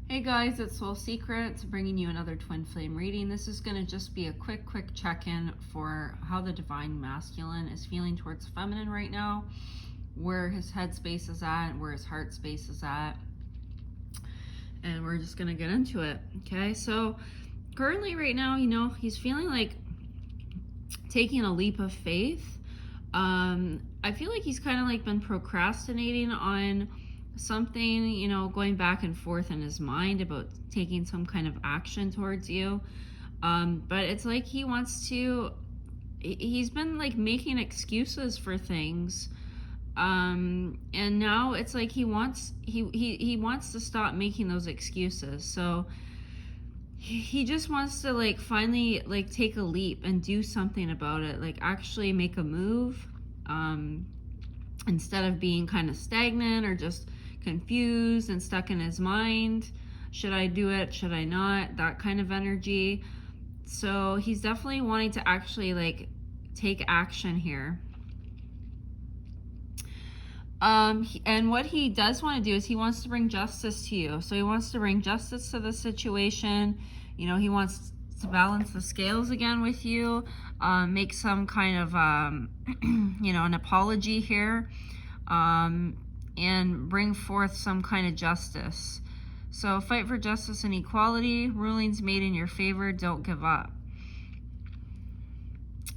Hey guys, it's Soul Secrets bringing you another twin flame reading. This is going to just be a quick check-in for how the divine masculine is feeling towards feminine right now, where his headspace is at, where his heart space is at, and we're just going to get into it. Okay, so currently right now, he's feeling like taking a leap of faith. I feel like he's kind of like been procrastinating on something, going back and forth in his mind about taking some kind of action towards you. But it's like he's been like making excuses for things. And now it's like he wants to stop making those excuses. So he just wants to like finally like take a leap and do something about it, like actually make a move, instead of being kind of stagnant or just confused and stuck in his mind. Should I do it? Should I not? That kind of energy. So he's definitely wanting to actually like take action here. And what he does want to do is he wants to bring justice to you. So he wants to bring justice to the situation. He wants to balance the scales again with you, make some kind of, an apology here, and bring forth some kind of justice. So fight for justice and equality, rulings made in your favor, don't give up.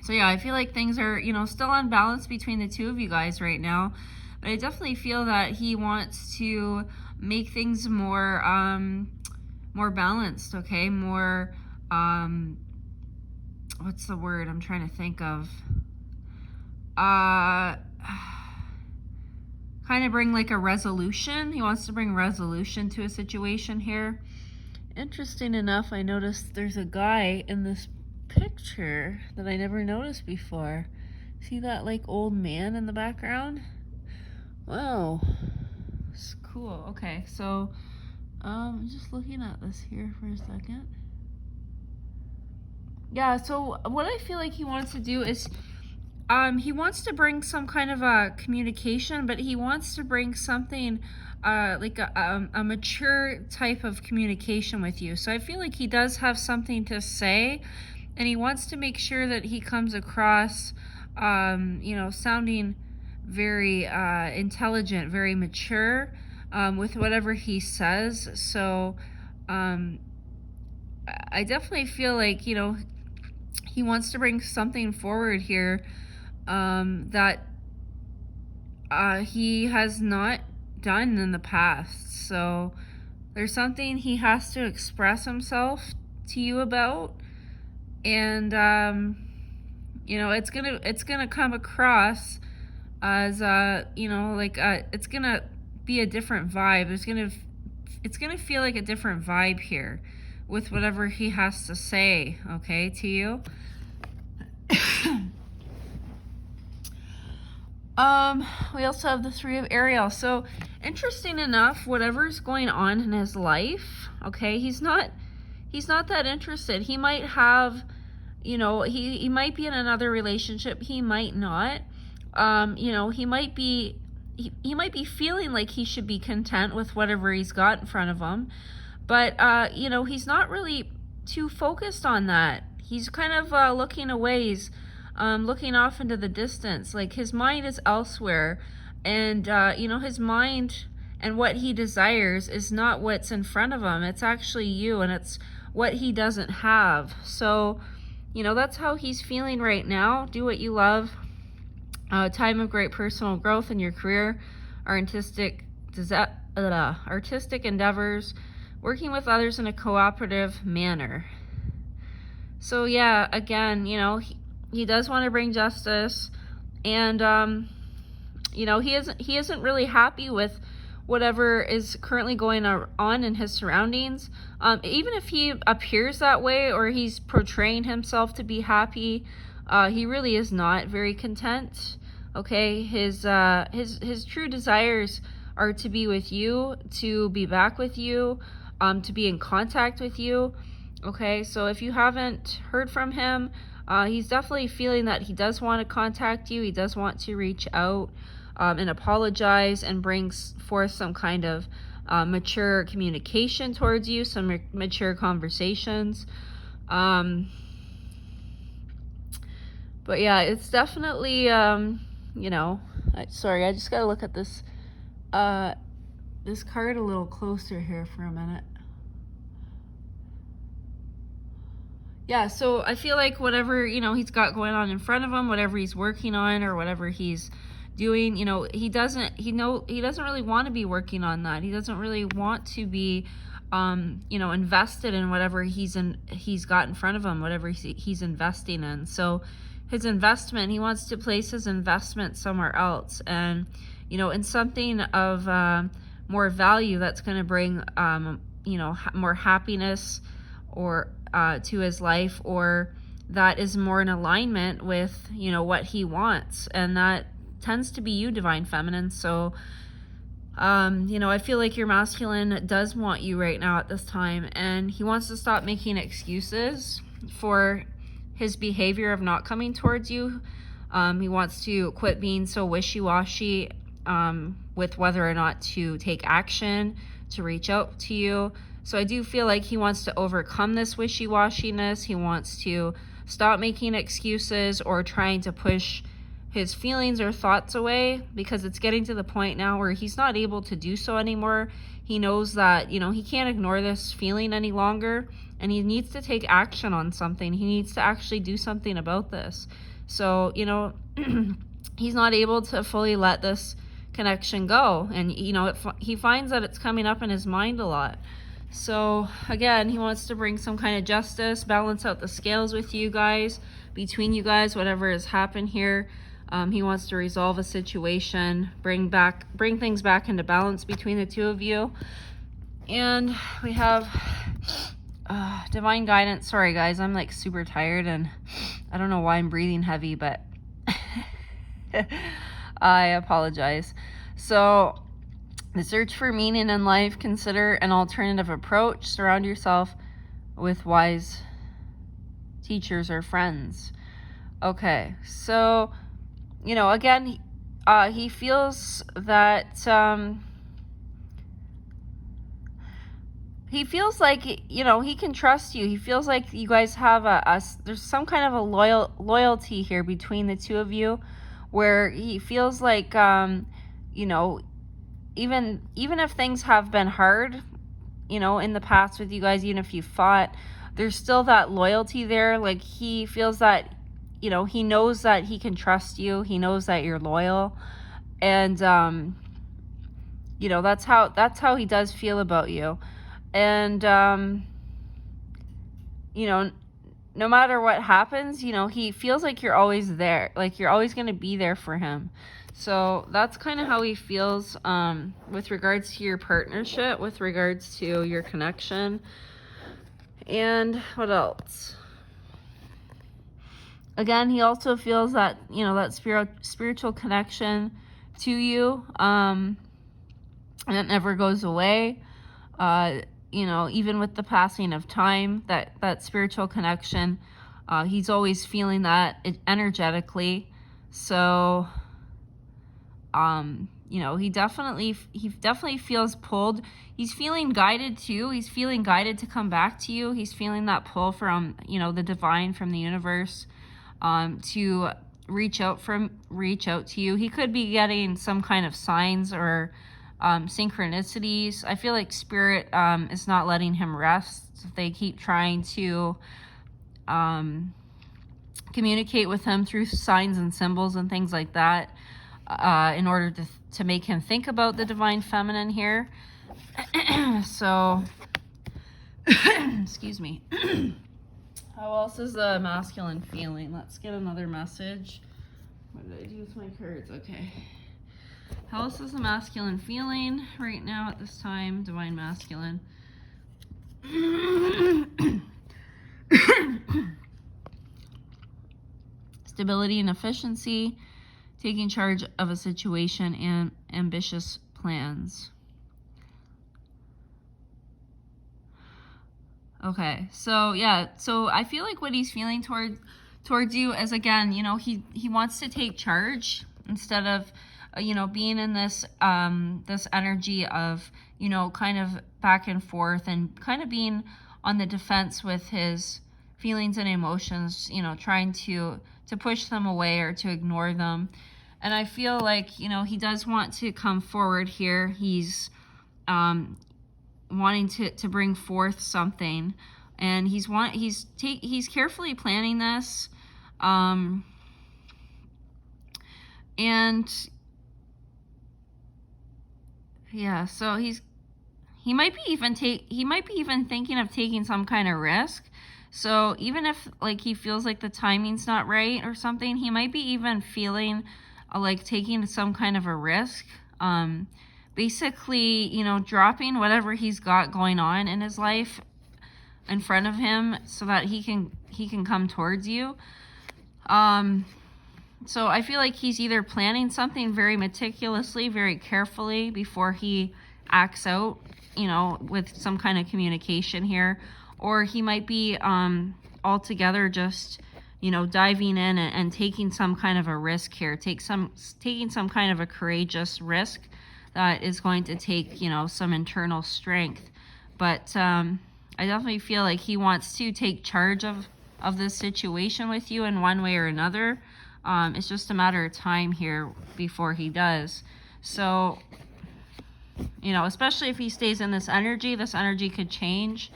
So yeah, I feel like things are, still unbalanced between the two of you guys right now. But I definitely feel that he wants to make things more balanced, okay? More, what's the word I'm trying to think of? Kind of bring like a resolution. He wants to bring resolution to a situation here. Interesting enough, I noticed there's a guy in this picture that I never noticed before. See that like old man in the background? Wow, it's cool. Okay, so I'm just looking at this here for a second. Yeah, so what I feel like he wants to do is he wants to bring some kind of a communication, but he wants to bring something like a mature type of communication with you. So I feel like he does have something to say, and he wants to make sure that he comes across sounding very intelligent, very mature, with whatever he says. So I definitely feel like, he wants to bring something forward here that he has not done in the past. So there's something he has to express himself to you about, and it's gonna come across as it's gonna be a different vibe. It's gonna feel like a different vibe here with whatever he has to say, okay, to you. We also have the Three of Ariel. So interesting enough, whatever's going on in his life, okay, he's not that interested. He might have, he might be in another relationship, he might not. He might be feeling like he should be content with whatever he's got in front of him, but he's not really too focused on that. He's kind of looking away. He's looking off into the distance. Like his mind is elsewhere, and his mind and what he desires is not what's in front of him. It's actually you, and it's what he doesn't have. So that's how he's feeling right now. Do what you love. Time of great personal growth in your career, artistic endeavors, working with others in a cooperative manner. So yeah, again, he does want to bring justice, and he isn't really happy with whatever is currently going on in his surroundings. Even if he appears that way or he's portraying himself to be happy, he really is not very content. Okay, his true desires are to be with you, to be back with you, to be in contact with you. Okay, so if you haven't heard from him, he's definitely feeling that he does want to contact you. He does want to reach out and apologize and bring forth some kind of mature communication towards you, some mature conversations. But yeah, it's definitely, you know, sorry, I just gotta look at this, this card a little closer here for a minute. Yeah, so I feel like whatever, you know, he's got going on in front of him, whatever he's working on or whatever he's doing, you know, he doesn't really want to be working on that. He doesn't really want to be, you know, invested in whatever he's got in front of him, whatever he's investing in. So his investment, he wants to place his investment somewhere else, and, you know, in something of more value that's going to bring, you know, more happiness or to his life, or that is more in alignment with, you know, what he wants. And that tends to be you, Divine Feminine. So, you know, I feel like your masculine does want you right now at this time, and he wants to stop making excuses for his behavior of not coming towards you. He wants to quit being so wishy-washy with whether or not to take action, to reach out to you. So I do feel like he wants to overcome this wishy-washiness. He wants to stop making excuses or trying to push his feelings or thoughts away, because it's getting to the point now where he's not able to do so anymore. He knows that, you know, he can't ignore this feeling any longer, and he needs to take action on something. He needs to actually do something about this. So, you know, he's not able to fully let this connection go, and, you know, he finds that it's coming up in his mind a lot. So again, he wants to bring some kind of justice, balance out the scales with you guys, between you guys, whatever has happened here. He wants to resolve a situation, bring things back into balance between the two of you. And we have divine guidance. Sorry guys, I'm like super tired, and I don't know why I'm breathing heavy, but I apologize. So, the search for meaning in life, consider an alternative approach. Surround yourself with wise teachers or friends. Okay, so, you know, again, he feels that, he feels like, you know, he can trust you. He feels like you guys have there's some kind of a loyalty here between the two of you, where he feels like, you know, even if things have been hard, you know, in the past with you guys, even if you fought, there's still that loyalty there. Like, he feels that, you know, he knows that he can trust you. He knows that you're loyal. And, you know, that's how he does feel about you. And, you know, no matter what happens, you know, he feels like you're always there. Like, you're always going to be there for him. So that's kind of how he feels with regards to your partnership, with regards to your connection. And what else? Again, he also feels that, you know, that spiritual connection to you, and it never goes away. You know, even with the passing of time, that spiritual connection, he's always feeling that energetically. So, you know, he definitely feels pulled. He's feeling guided too. He's feeling guided to come back to you. He's feeling that pull from, you know, the divine, from the universe, to reach out to you. He could be getting some kind of signs or synchronicities. I feel like spirit is not letting him rest. They keep trying to communicate with him through signs and symbols and things like that, in order to make him think about the divine feminine here. So, excuse me. How else is the masculine feeling? Let's get another message. What did I do with my cards? Okay. How else is the masculine feeling right now at this time? Divine masculine. Stability and efficiency. Taking charge of a situation and ambitious plans. Okay, so yeah, so I feel like what he's feeling towards you is, again, you know, he wants to take charge instead of you know, being in this this energy of, you know, kind of back and forth and kind of being on the defense with his feelings and emotions, you know, trying to push them away or to ignore them. And I feel like, you know, he does want to come forward here. He's wanting to bring forth something, and he's carefully planning this, and yeah, so he might be even thinking of taking some kind of risk. So even if like he feels like the timing's not right or something, he might be even feeling like taking some kind of a risk. Basically, you know, dropping whatever he's got going on in his life in front of him so that he can come towards you. So I feel like he's either planning something very meticulously, very carefully before he acts out, you know, with some kind of communication here, or he might be altogether just, you know, diving in and taking some kind of a risk here, taking some kind of a courageous risk that is going to take, you know, some internal strength. But I definitely feel like he wants to take charge of this situation with you in one way or another. It's just a matter of time here before he does. So, you know, especially if he stays in this energy could change,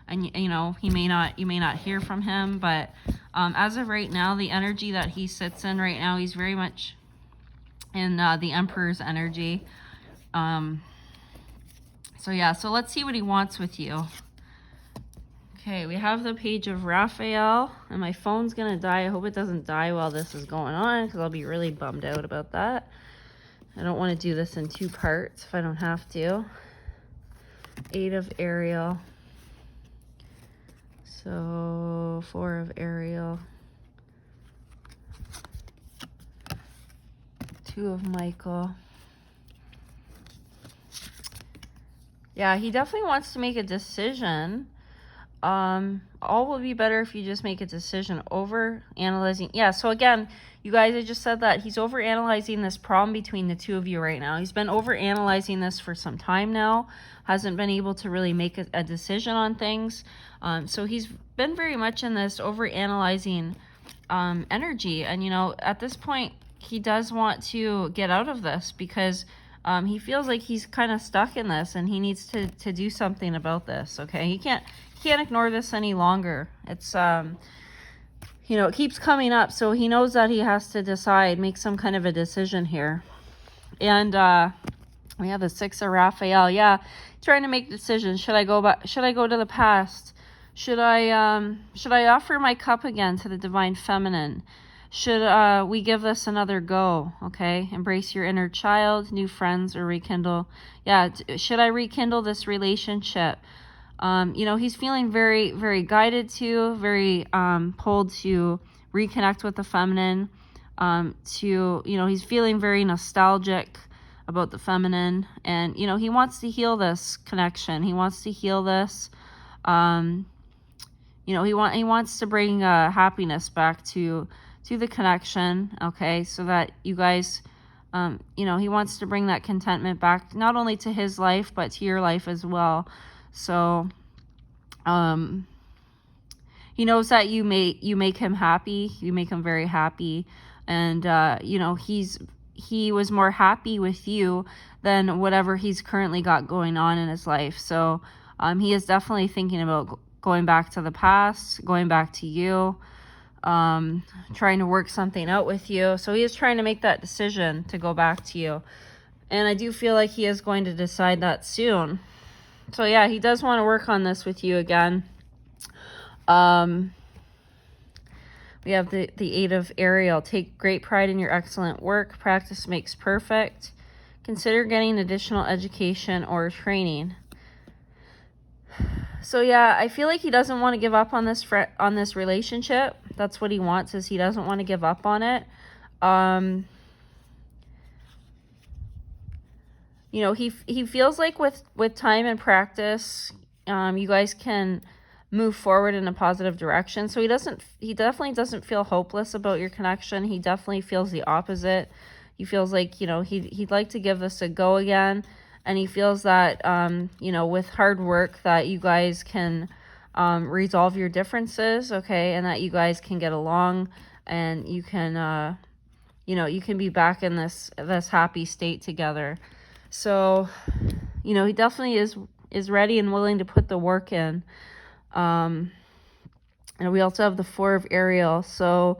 and you know, you may not hear from him. But as of right now, the energy that he sits in right now, he's very much in the Emperor's energy. So yeah, so let's see what he wants with you. Okay, we have the page of Raphael, and my phone's gonna die. I hope it doesn't die while this is going on, because I'll be really bummed out about that. I don't want to do this in 2 parts if I don't have to. 8 of Ariel. So 4 of Ariel. 2 of Michael. Yeah, he definitely wants to make a decision. All will be better if you just make a decision. Over analyzing. Yeah, so again, you guys, I just said that he's over analyzing this problem between the 2 of you right now. He's been over analyzing this for some time now. Hasn't been able to really make a decision on things. So he's been very much in this over analyzing energy. And, you know, at this point, he does want to get out of this, because he feels like he's kind of stuck in this, and he needs to do something about this. Okay, he can't ignore this any longer. It's you know, it keeps coming up, so he knows that he has to decide, make some kind of a decision here. And we have the 6 of Raphael. Yeah, trying to make decisions. Should I go back? Should I go to the past? Should I offer my cup again to the divine feminine? Should we give this another go? Okay, embrace your inner child, new friends, or rekindle. Yeah, should I rekindle this relationship? You know, he's feeling very, very guided to, very pulled to reconnect with the feminine. You know, he's feeling very nostalgic about the feminine, and you know, he wants to heal this connection. He wants to heal this. You know, he wants to bring happiness back to the connection. Okay, so that you guys, you know, he wants to bring that contentment back, not only to his life but to your life as well. So he knows that you make him happy. You make him very happy, and you know, he was more happy with you than whatever he's currently got going on in his life. So he is definitely thinking about going back to the past, going back to you, trying to work something out with you. So he is trying to make that decision to go back to you, and I do feel like he is going to decide that soon. So yeah, he does want to work on this with you again. We have the 8 of Ariel. Take great pride in your excellent work. Practice makes perfect. Consider getting additional education or training. So yeah, I feel like he doesn't want to give up on this relationship. That's what he wants, is he doesn't want to give up on it. You know, he feels like with time and practice, you guys can move forward in a positive direction. So he definitely doesn't feel hopeless about your connection. He definitely feels the opposite. He feels like, he'd like to give this a go again. And he feels that, with hard work that you guys can resolve your differences, okay? And that you guys can get along, and you can, you can be back in this happy state together. So, he definitely is ready and willing to put the work in. And we also have the Four of Ariel. So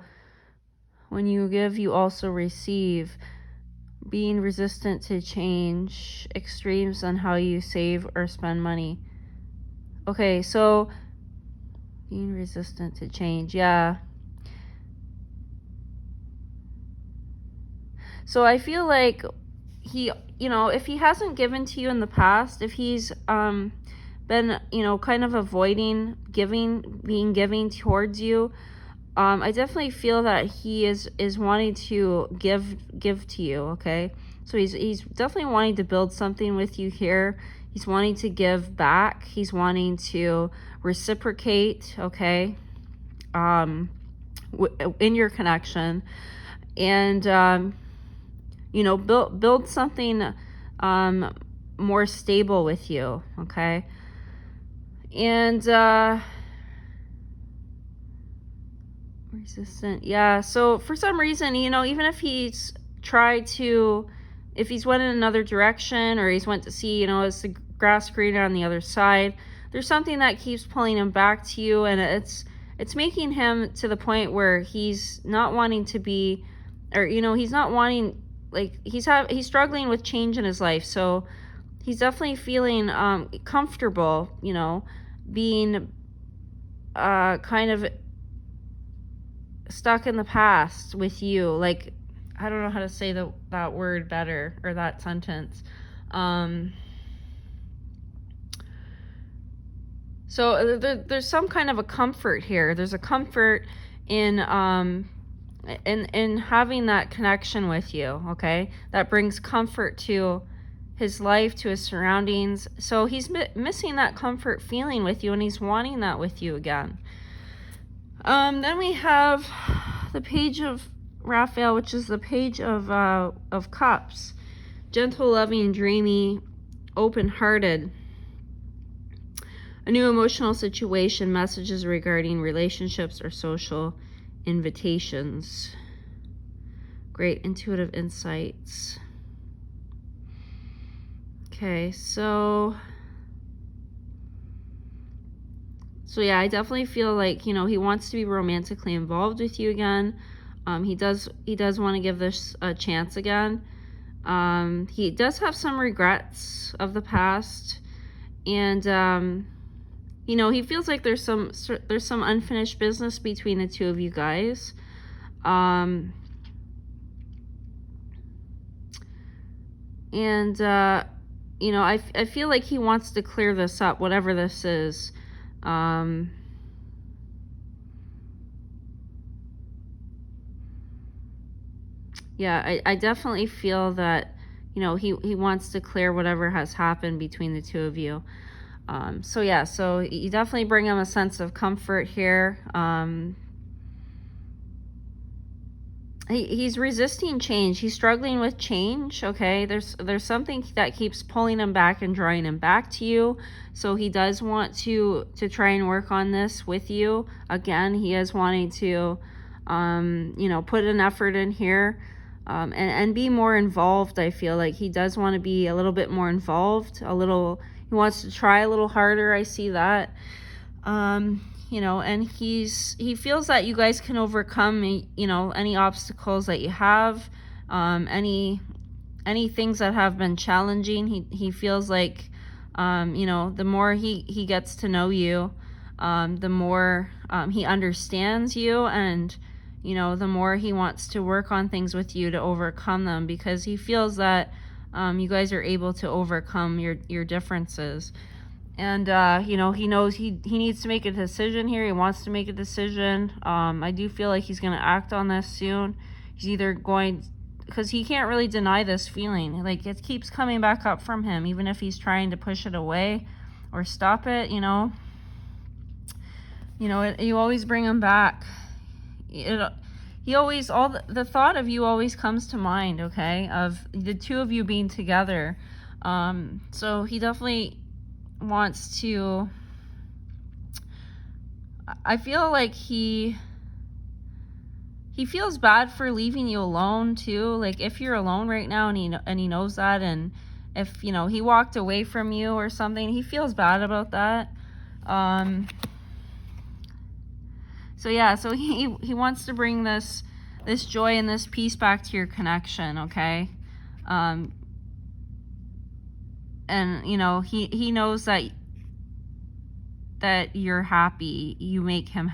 when you give, you also receive. Being resistant to change, extremes on how you save or spend money. Okay, so being resistant to change, yeah. So I feel like he, if he hasn't given to you in the past, if he's been, kind of avoiding being giving towards you, I definitely feel that he is wanting to give to you, okay? So he's definitely wanting to build something with you here. He's wanting to give back. He's wanting to reciprocate, okay? In your connection. And, build something more stable with you, okay? And, resistant, yeah. So for some reason, even if he's tried to, if he's went in another direction, or he's went to see, is the grass greener on the other side, there's something that keeps pulling him back to you, and it's making him to the point where he's not wanting to be, or he's not wanting, like, he's struggling with change in his life. So he's definitely feeling comfortable, being kind of stuck in the past with you. Like, I don't know how to say that word better, or that sentence. So there's some kind of a comfort here. There's a comfort in having that connection with you, okay? That brings comfort to his life, to his surroundings. So he's missing that comfort feeling with you, and he's wanting that with you again. Then we have the Page of Raphael, which is the Page of Cups. Gentle, loving, dreamy, open-hearted. A new emotional situation, messages regarding relationships or social invitations. Great intuitive insights. Okay, so yeah, I definitely feel like, he wants to be romantically involved with you again. He does want to give this a chance again. He does have some regrets of the past, and he feels like there's some unfinished business between the two of you guys. I feel like he wants to clear this up, whatever this is. Yeah, I definitely feel that, he wants to clear whatever has happened between the two of you. So you definitely bring him a sense of comfort here. He's resisting change. He's struggling with change, okay? There's something that keeps pulling him back and drawing him back to you. So he does want to try and work on this with you. Again, he is wanting to, put an effort in here, and be more involved. I feel like he does want to be a little bit more involved, he wants to try a little harder. I see that. And he feels that you guys can overcome, any obstacles that you have, any things that have been challenging. He feels like, the more he gets to know you, the more he understands you, and the more he wants to work on things with you to overcome them, because he feels that you guys are able to overcome your differences. And, he knows he needs to make a decision here. He wants to make a decision. I do feel like he's going to act on this soon. He's either going, because he can't really deny this feeling. Like, it keeps coming back up from him, even if he's trying to push it away or stop it, you always bring him back. he always, the thought of you always comes to mind, okay, of the two of you being together. So he definitely wants to, I feel like he feels bad for leaving you alone too. Like if you're alone right now and he knows that, and if, you know, he walked away from you or something, he feels bad about that. So yeah, so he wants to bring this joy and this peace back to your connection, okay? And you know, he knows that you're happy. You make him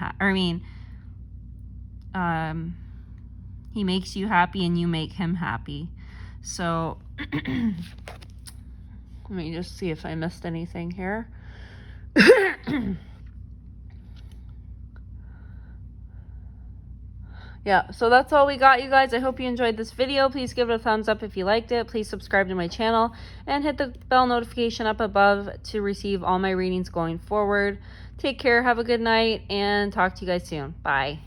he makes you happy and you make him happy. So let me just see if I missed anything here. Yeah, so that's all we got, you guys. I hope you enjoyed this video. Please give it a thumbs up if you liked it. Please subscribe to my channel and hit the bell notification up above to receive all my readings going forward. Take care, have a good night, and talk to you guys soon. Bye.